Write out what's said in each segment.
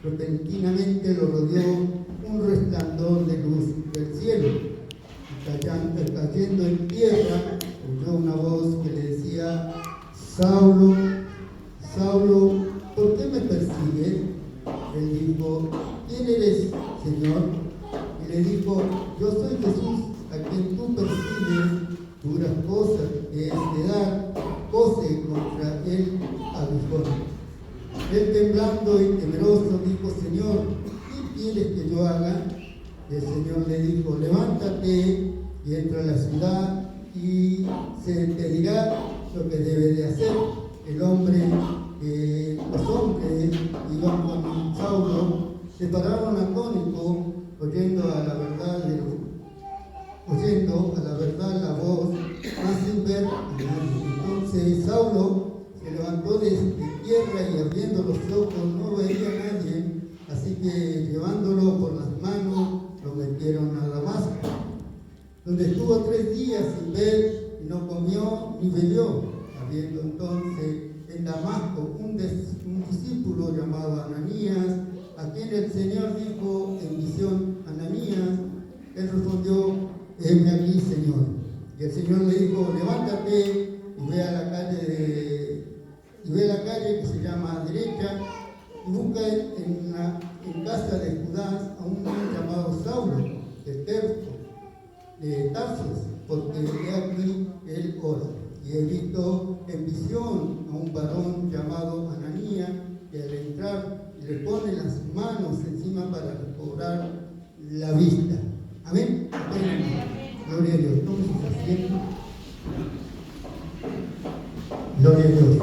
Repentinamente lo rodeó un resplandor de luz del cielo. Y cayendo en tierra, oyó una voz que le decía: Saulo, Saulo, ¿por qué me persigues? Él dijo: ¿quién eres, Señor? Y le dijo: yo soy Jesús, a quien tú persigues. Duras cosas que es de dar, cose contra el aguijón. Él, temblando y temeroso, dijo: Señor, ¿qué quieres que yo haga? El Señor le dijo: levántate y entra a la ciudad y se te dirá lo que debes de hacer. Los hombres iban con Saulo, se pararon atónitos, oyendo a la verdad la voz, mas sin ver a nadie. Entonces Saulo se levantó de tierra y abriendo los ojos no veía a nadie, así que llevándolo por las manos lo metieron a Damasco, donde estuvo 3 días sin ver, y no comió ni bebió. Habiendo entonces en Damasco un discípulo llamado Ananías, a quien el Señor dijo en visión: Ananías. Él respondió: heme aquí, Señor. Y el Señor le dijo: levántate y ve a la calle que se llama Derecha, y busca en casa de Judas a un hombre llamado Saulo, de Tarsus, porque he aquí él ora. Y he visto en visión a un varón llamado Ananías, que al entrar le pone las manos encima para recobrar la vista. Amén. Gloria a Dios. Tome sus asientos. Gloria a Dios.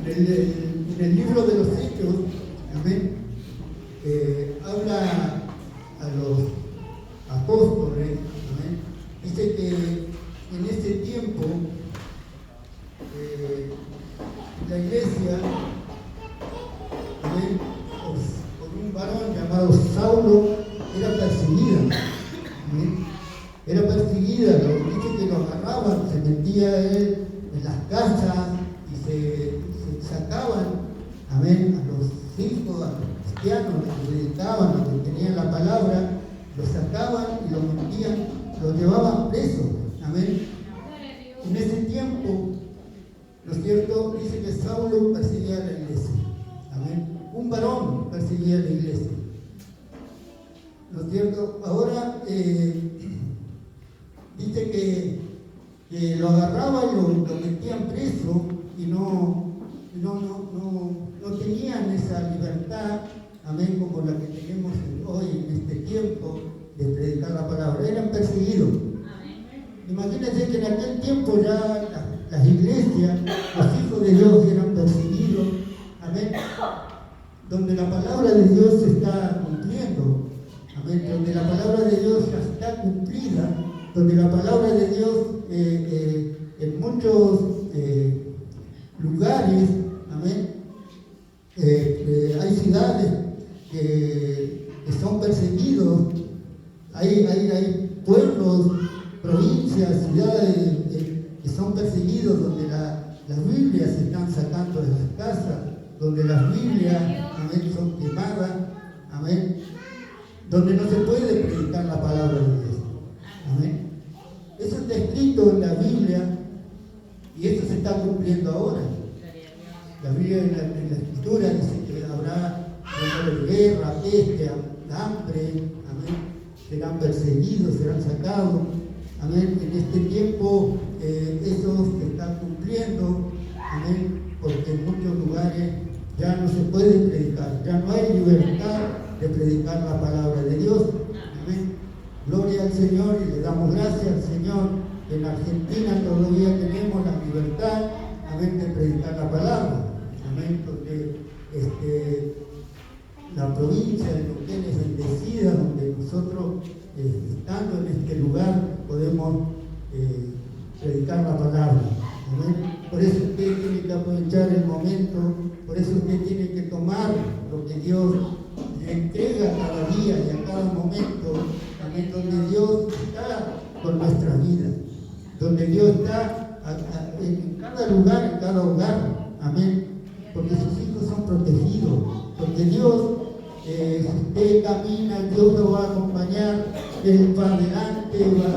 En el libro de los Hechos, amén, habla a los apóstoles, amén. Dice que en ese tiempo la iglesia, amén, por un varón llamado Saulo, era perseguida. ¿Sí? Era perseguida, dice que lo agarraban, se metía él en las casas y se sacaban, amén, a los hijos, a los cristianos, a los que predicaban, a los que tenían la palabra, los sacaban y los metían, los llevaban presos, amén. En ese tiempo, ¿no es cierto? Dice que Saulo perseguía a la iglesia, amén. Un varón perseguía a la iglesia. ¿No es cierto? Ahora dice que lo agarraban y lo metían preso y no tenían esa libertad, amén, como la que tenemos hoy en este tiempo de predicar la palabra. Eran perseguidos. Imagínense que en aquel tiempo ya las iglesias, los hijos de Dios eran perseguidos, amén, donde la palabra de Dios se está cumpliendo. Amén. Donde la palabra de Dios ya está cumplida, donde la palabra de Dios en muchos lugares, amén, hay ciudades que son perseguidos, hay pueblos, provincias, ciudades que son perseguidos, donde las Biblias se están sacando de las casas, donde las Biblias, amén, son quemadas, amén, donde no se puede predicar la palabra de Dios. Amén. Eso está escrito en la Biblia y eso se está cumpliendo ahora. La Biblia en la Escritura dice que habrá guerra, peste, hambre, amén. Serán perseguidos, serán sacados. Amén. En este tiempo eso se está cumpliendo. Amén. Porque en muchos lugares ya no se puede predicar, ya no hay libertad de predicar la palabra de Dios. Amén. Gloria al Señor y le damos gracias al Señor. En Argentina todavía tenemos la libertad, amén, de predicar la palabra. Amén. Donde la provincia de Neuquén es bendecida, donde nosotros, estando en este lugar, podemos predicar la palabra. Amén. Por eso usted tiene que aprovechar el momento, por eso usted tiene que tomar lo que Dios le entrega cada día y a cada momento, amén, donde Dios está con nuestra vida, donde Dios está en cada lugar, en cada hogar, amén, porque sus hijos son protegidos, porque porque Dios, si usted camina, Dios lo va a acompañar, Él va adelante, va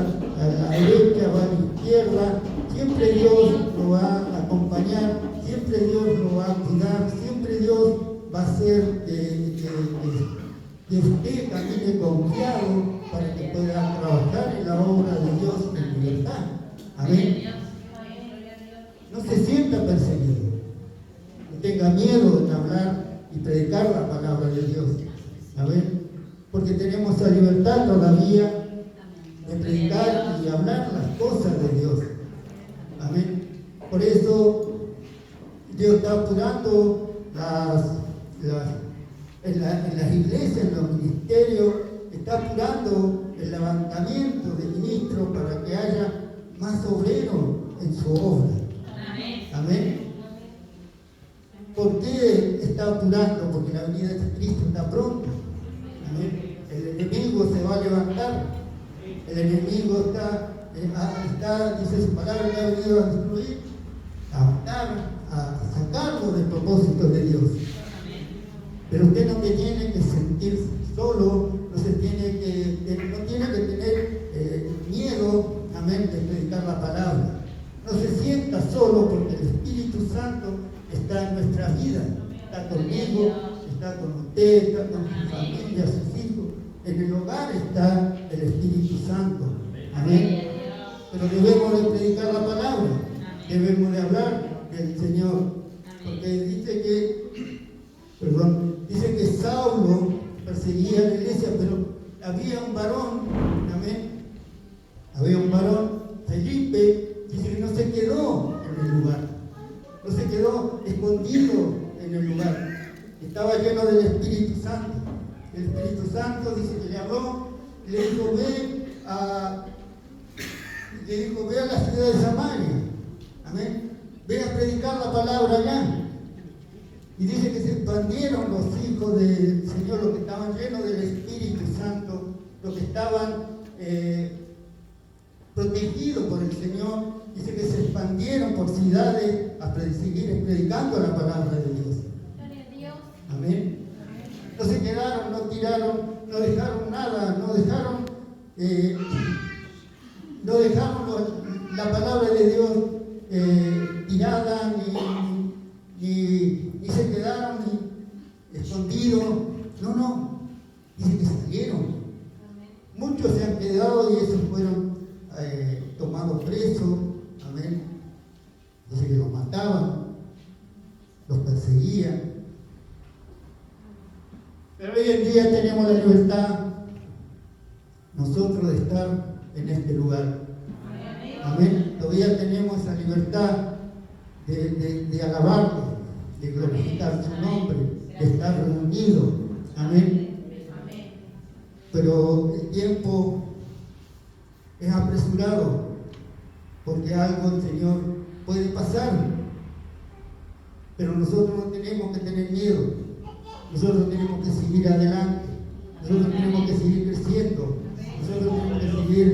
a la derecha, va a la izquierda, siempre Dios lo va a acompañar, siempre Dios lo va a cuidar, siempre Dios va a hacer que usted camine confiado para que pueda trabajar en la obra de Dios en libertad. Amén. No se sienta perseguido. No tenga miedo de hablar y predicar la palabra de Dios. Amén. Porque tenemos la libertad todavía de predicar y hablar las cosas de Dios. Amén. Por eso Dios está apurando en las iglesias, en los ministerios, está apurando el levantamiento de ministros para que haya más obreros en su obra. Amén. ¿Por qué está apurando? Porque la venida de Cristo está pronto. Amén. El enemigo se va a levantar. El enemigo está, dice su palabra, que ha venido a destruir, a matar, a sacarlo del propósito de Dios. Pero usted no tiene que sentirse solo, no tiene que tener miedo, amén, de predicar la palabra. No se sienta solo porque el Espíritu Santo está en nuestra vida, está conmigo, está con usted, está con su familia, sus hijos. En el hogar está el Espíritu Santo. Amén. Pero debemos de predicar la palabra, debemos de hablar del Señor. Porque dice que Saulo perseguía a la iglesia, pero había un varón, amén. Había un varón, Felipe, dice que no se quedó en el lugar, no se quedó escondido en el lugar, estaba lleno del Espíritu Santo. El Espíritu Santo dice que le habló, le dijo, ve a la ciudad de Samaria, amén, ve a predicar la palabra allá. Y dice que se expandieron los hijos del Señor, los que estaban llenos del Espíritu Santo, los que estaban protegidos por el Señor. Dice que se expandieron por ciudades a seguir predicando la palabra de Dios. Amén. No se quedaron, no tiraron, no dejaron nada, no dejaron la palabra de Dios tirada, ni se quedaron escondidos. No. Dice que salieron. Muchos se han quedado y esos fueron tomados presos. Amén. Dice que los mataban, los perseguían. Pero hoy en día tenemos la libertad nosotros de estar en este lugar. Amén. Todavía tenemos esa libertad de alabarle, de glorificar su nombre, de estar reunidos. Amén. Pero el tiempo es apresurado, porque algo el Señor puede pasar. Pero nosotros no tenemos que tener miedo. Nosotros tenemos que seguir adelante. Nosotros tenemos que seguir creciendo. Nosotros tenemos que seguir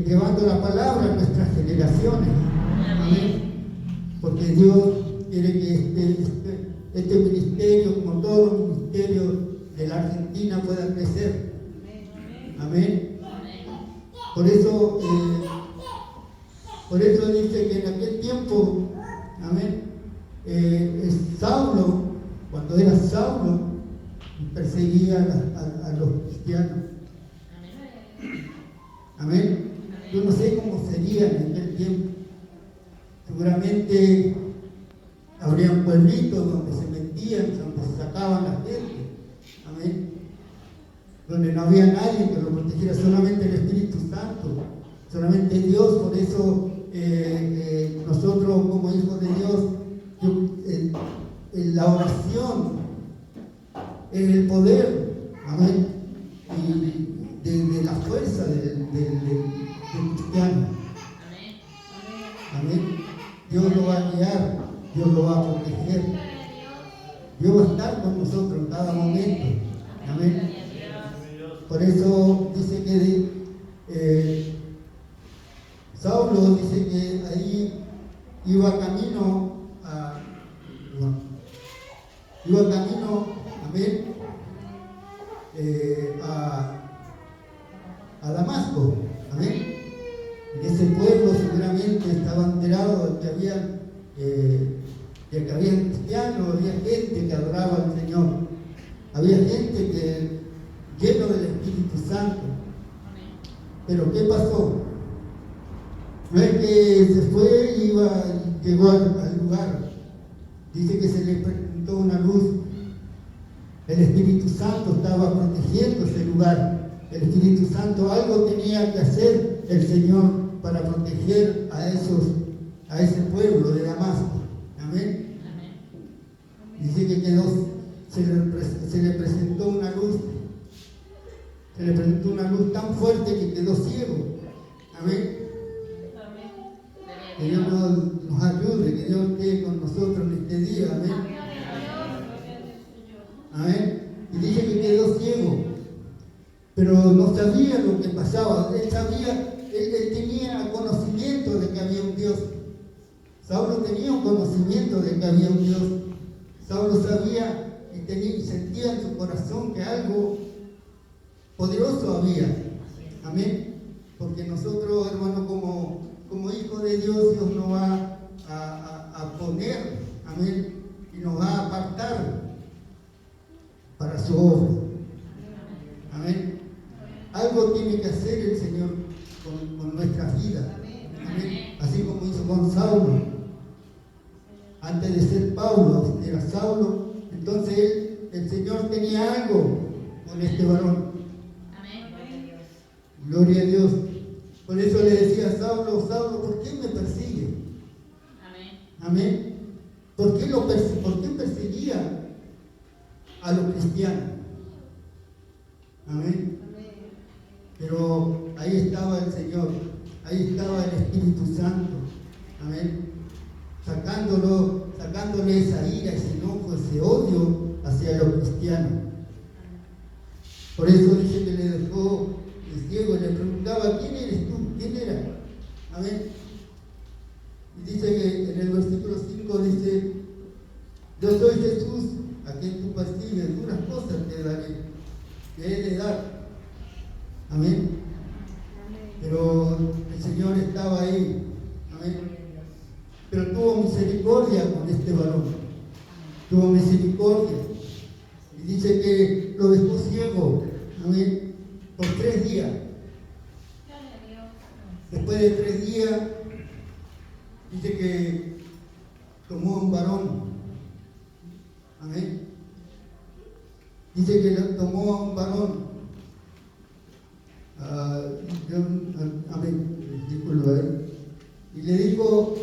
llevando la palabra a nuestras generaciones. Amén. Porque Dios quiere que este ministerio, como todos los ministerios de la Argentina, pueda crecer. Amén. Por eso dice que en aquel tiempo, amén, Saulo, cuando era Saulo, perseguía a los cristianos. Amén. Yo no sé cómo sería en aquel tiempo. Seguramente habrían pueblitos donde se metían, donde se sacaban la gente. Amén. Donde no había nadie que lo protegiera, solamente el Espíritu Santo, solamente Dios. Por eso nosotros como hijos de Dios, la oración es el poder, amén, y de la fuerza del cristiano. Amén. Dios lo va a guiar, Dios lo va a proteger. Dios va a estar con nosotros en cada momento. Amén. Por eso dice que Saulo dice que ahí iba camino amén, a Damasco, amén. En ese pueblo seguramente estaba enterado de que había cristianos, había gente que adoraba al Señor, había gente que lleno del Espíritu Santo. Pero ¿qué pasó? No es que se fue y llegó al lugar. Dice que se le presentó una luz. El Espíritu Santo estaba protegiendo ese lugar. El Espíritu Santo algo tenía que hacer el Señor para proteger a ese pueblo de Damasco. Amén. Dice que se le presentó una luz. Se le presentó una luz tan fuerte que quedó ciego. Amén. Que Dios nos ayude, que Dios esté con nosotros en este día. Amén. Amén. Y dice que quedó ciego, pero no sabía lo que pasaba. Él tenía conocimiento de que había un Dios. Saulo tenía un conocimiento de que había un Dios. Saulo sabía y sentía en su corazón que algo poderoso había. Amén. Porque nosotros, hermanos, como hijos de Dios, Dios nos va a poner, amén, y nos va a apartar para su obra. Amén. Algo tiene que hacer el Señor con nuestras vidas. Amén. Así como hizo con Saulo. Antes de ser Pablo, era Saulo. Entonces el Señor tenía algo con este varón. Amén. Gloria a Dios. Por eso le decía a Saulo, Saulo, ¿por qué me persigue? Amén. Amén. ¿Por qué perseguía a los cristianos? Amén. Pero ahí estaba el Señor, ahí estaba el Espíritu Santo. Amén. Sacándole esa ira, ese enojo, ese odio hacia los cristianos. Por eso dice que le dejó el ciego y le preguntaba, ¿quién eres tú? ¿Quién era? Amén. Y dice que en el versículo 5 dice, yo soy Jesús, a quien tú persigues, unas cosas te daré, te he de dar. Amén. Pero el Señor estaba ahí. Amén. Pero tuvo misericordia con este varón. Tuvo misericordia. Y dice que lo dejó ciego. Amén. Por 3 días. Después de 3 días, dice que tomó un varón. Amén. Dice que tomó a un varón. Amén. Disculpa, y le dijo,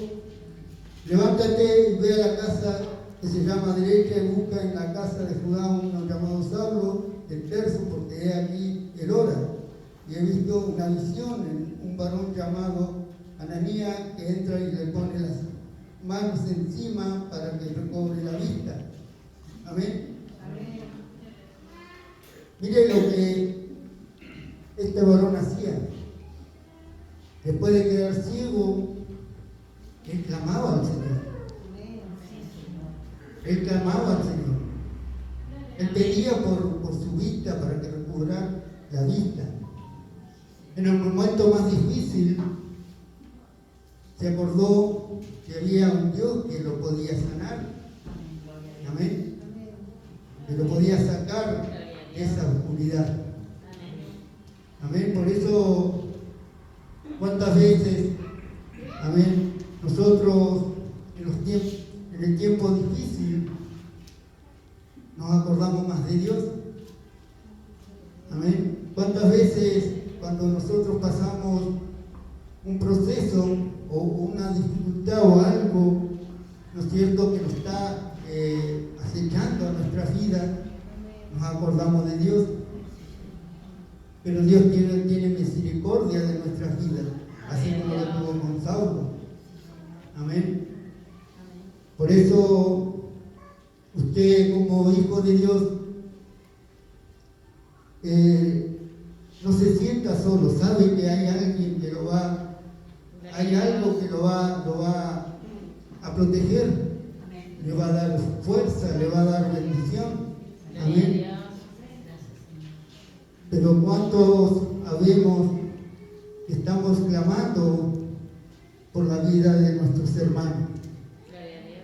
levántate y ve a la casa que se llama derecha y busca en la casa de Judá uno llamado Saulo, el terzo, porque he aquí el hora. Y he visto una visión en un varón llamado Ananías que entra y le pone las manos encima para que recobre la vista. Amén. Amén. Mire lo que este varón hacía. Después de quedar ciego, él clamaba al Señor. Él clamaba al Señor. Él pedía por su vista para que recobrara la vista. En el momento más difícil, se acordó que había un Dios que lo podía sanar. Amén. Que lo podía sacar de esa oscuridad. Amén. Por eso, ¿cuántas veces, amén, nosotros en el tiempo difícil nos acordamos más de Dios? Amén. ¿Cuántas veces cuando nosotros pasamos un proceso o una dificultad o algo, ¿no es cierto?, que nos está acechando a nuestra vida, nos acordamos de Dios? Pero Dios tiene misericordia de nuestras vidas, así como lo tuvo con Saulo. Amén. Por eso, usted como hijo de Dios, no se sienta solo, sabe que hay alguien que hay algo que lo va a proteger, le va a dar fuerza, le va a dar bendición. Amén. Pero ¿cuántos habemos que estamos clamando por la vida de nuestros hermanos?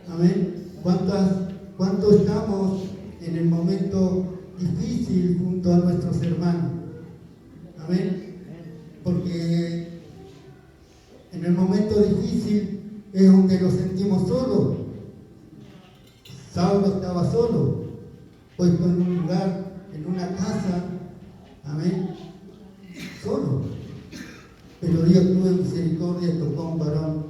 Amén. ¿Cuántos estamos en el momento difícil junto a nuestros hermanos? Amén. Porque en el momento difícil es donde nos sentimos solos. Saulo estaba solo, puesto en un lugar, en una casa, amén, solo. Pero Dios tuvo misericordia y tocó a un varón.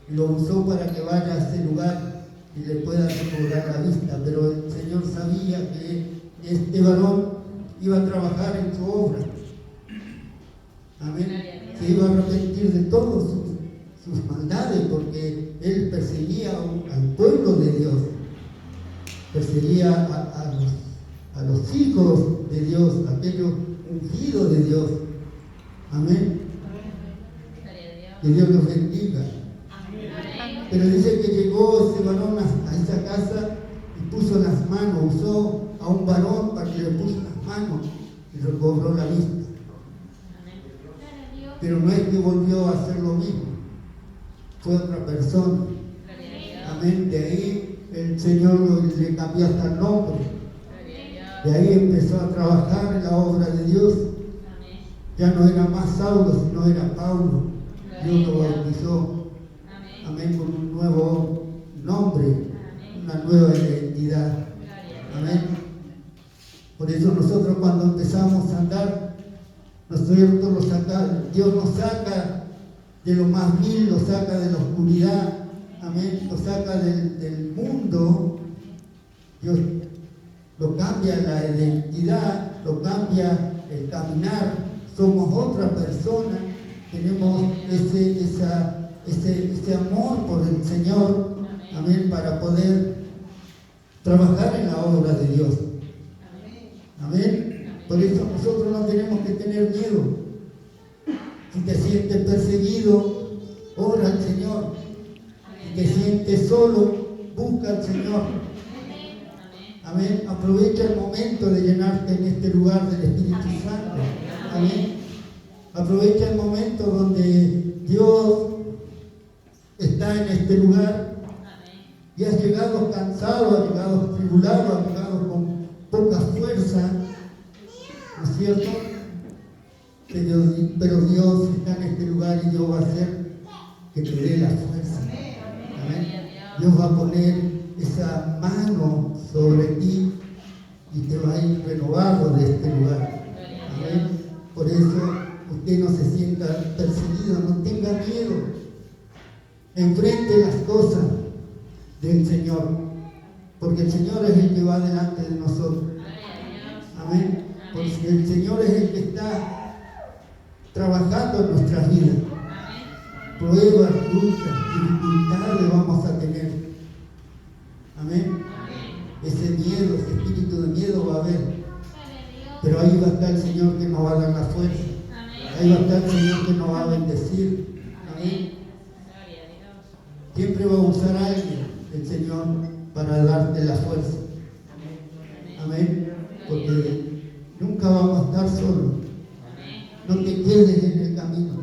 Y lo usó para que vaya a ese lugar y le pueda recobrar la vista. Pero el Señor sabía que este varón iba a trabajar en su obra. Amén. Se iba a arrepentir de todas sus maldades, porque él perseguía al pueblo de Dios, perseguía a los hijos de Dios, aquellos ungidos de Dios. Amén. Que Dios los bendiga. Pero dice que llegó ese varón a esa casa y puso las manos, usó a un varón para que le puso las manos y recobró la vista. Pero no es que volvió a hacer lo mismo, fue otra persona. Amén. De ahí el Señor le cambió hasta el nombre. De ahí empezó a trabajar en la obra de Dios. Ya no era más Saulo, sino era Pablo. Dios lo bautizó. Amén. Con un nuevo nombre, una nueva identidad. Amén. Por eso nosotros cuando empezamos a andar, ¿no es cierto? Dios nos saca de lo más vil, lo saca de la oscuridad, amén, lo saca del mundo. Dios lo cambia la identidad, lo cambia el caminar, somos otra persona, tenemos ese amor por el Señor, amén, para poder trabajar en la obra de Dios. Amén. Por eso nosotros no tenemos que tener miedo. Si te sientes perseguido, ora al Señor. Si te sientes solo, busca al Señor. Amén. Aprovecha el momento de llenarte en este lugar del Espíritu Santo. Amén. Aprovecha el momento donde Dios está en este lugar y has llegado cansado, has llegado tribulado, has llegado con poca fuerza. ¿No es cierto? Pero Dios está en este lugar y Dios va a hacer que te dé la fuerza. Amén. Dios va a poner esa mano sobre ti y te va a ir renovado de este lugar. Amén. Por eso usted no se sienta perseguido, no tenga miedo. Enfrente las cosas del Señor, porque el Señor es el que va delante de nosotros. Amén. Porque el Señor es el que está trabajando en nuestras vidas. Pruebas, luchas, dificultades vamos a tener. Amén. Ese miedo, ese espíritu de miedo va a haber. Pero ahí va a estar el Señor que nos va a dar la fuerza. Ahí va a estar el Señor que nos va a bendecir. Amén. Siempre va a usar a alguien el Señor para darte la fuerza. Amén. Porque nunca vamos a estar solos. No te quedes en el camino.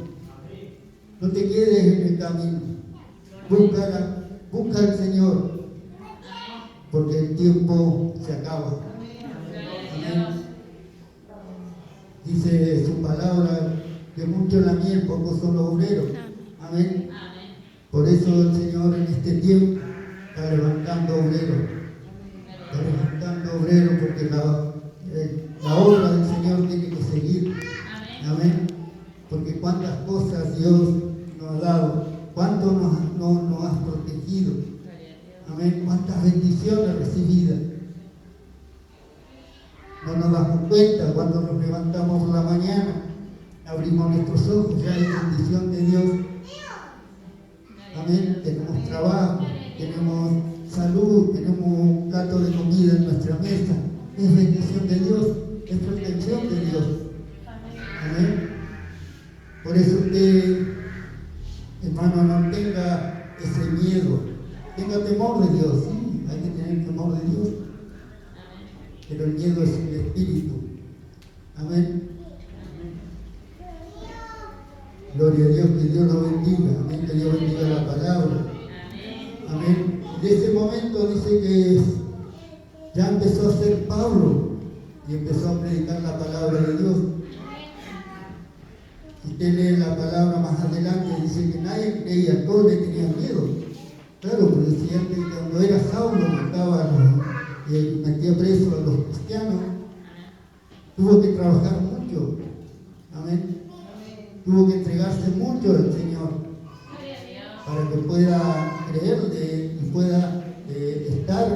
No te quedes en el camino. Busca al Señor. Porque el tiempo se acaba. Amén. Dice su palabra que mucho la miel, pocos son los obreros. Amén. Por eso el Señor en este tiempo está levantando obreros. Está levantando obreros porque la obra del Señor tiene que seguir. Amén. Porque cuántas cosas Dios nos ha dado, cuánto nos ha protegido. Amén. Cuántas bendiciones recibidas. No nos damos cuenta cuando nos levantamos por la mañana, abrimos nuestros ojos, ya hay bendición de Dios. Amén. Tenemos trabajo, tenemos salud, tenemos un plato de comida en nuestra mesa. Es bendición de Dios, es protección de Dios. Amén. Por eso usted, hermano, no tenga ese miedo. Tenga temor de Dios. Sí, hay que tener temor de Dios. pero el miedo es un espíritu. Amén. Gloria a Dios, que Dios lo bendiga. Amén, que Dios bendiga la palabra. Amén. En ese momento dice que ya empezó a ser Pablo y empezó a predicar la palabra de Dios. Si usted lee la palabra más adelante, dice que nadie creía, todos le tenían miedo. Claro, pero decía que cuando era Saulo mataba metía preso a los cristianos, tuvo que trabajar mucho. Amén. Tuvo que entregarse mucho al Señor para que pueda creerle y pueda estar,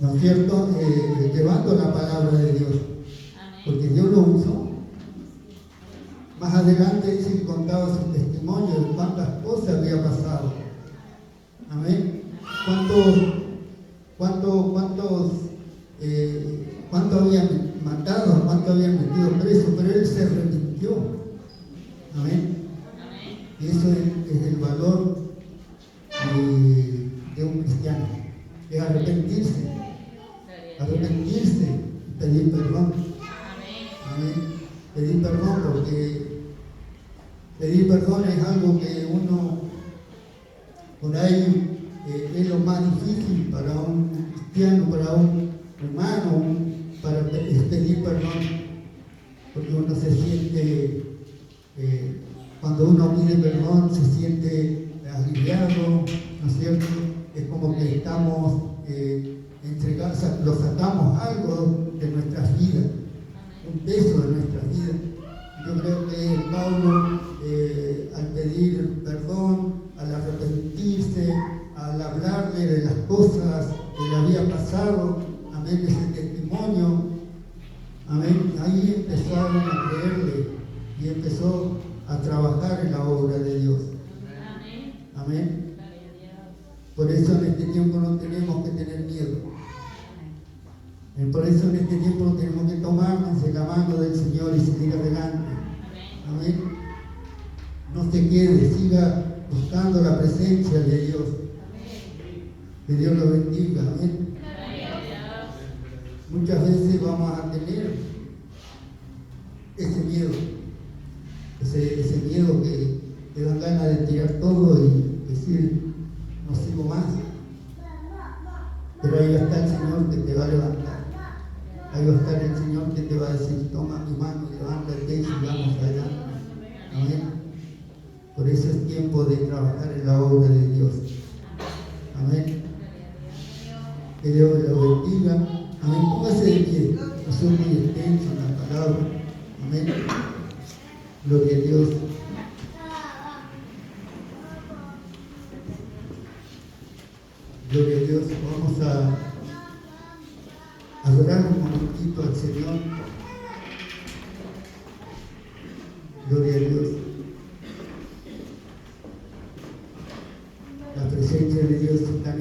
¿no es cierto?, llevando la palabra de Dios, porque Dios lo usó. Más adelante dice que contaba su testimonio de cuántas cosas había pasado. Amén. ¿Cuánto habían matado, cuánto habían metido preso, pero él se arrepintió. Amén. Y eso es el valor de un cristiano, es arrepentirse y pedir perdón. Amén. Pedir perdón, porque pedir perdón es algo que uno, por ahí, es lo más difícil para un cristiano, para un humano, para pedir perdón, porque uno se siente, cuando uno pide perdón, se siente aliviado, ¿no es cierto? Es como que estamos lo sacamos algo de nuestras vidas, un peso de nuestras vidas. Yo creo que Pablo, al pedir perdón, al arrepentirse, al hablarle de las cosas que le había pasado, amén, ese testimonio, amén, ahí empezaron a creerle y empezó a trabajar en la obra de Dios. Amén. Por eso en este tiempo no tenemos que tener miedo. Por eso en este tiempo tenemos que tomarnos de la mano del Señor y seguir adelante. Amén. No se quede, siga buscando la presencia de Dios. Que Dios lo bendiga. Amén. Muchas veces vamos a tener ese miedo que te dan ganas de tirar todo y decir, no sigo más. Pero ahí está el Señor que te va a levantar. Ahí va a estar el Señor que te va a decir, toma mi mano, levántate y sigamos adelante. Amén. Por eso es tiempo de trabajar en la obra de Dios. Amén. Que Dios lo bendiga. Amén. Póngase de pie. No soy muy extenso en la palabra. Amén. Gloria a Dios. Gloria a Dios. Vamos a adorar un momentito al Señor. Gloria a Dios. La presencia de Dios está en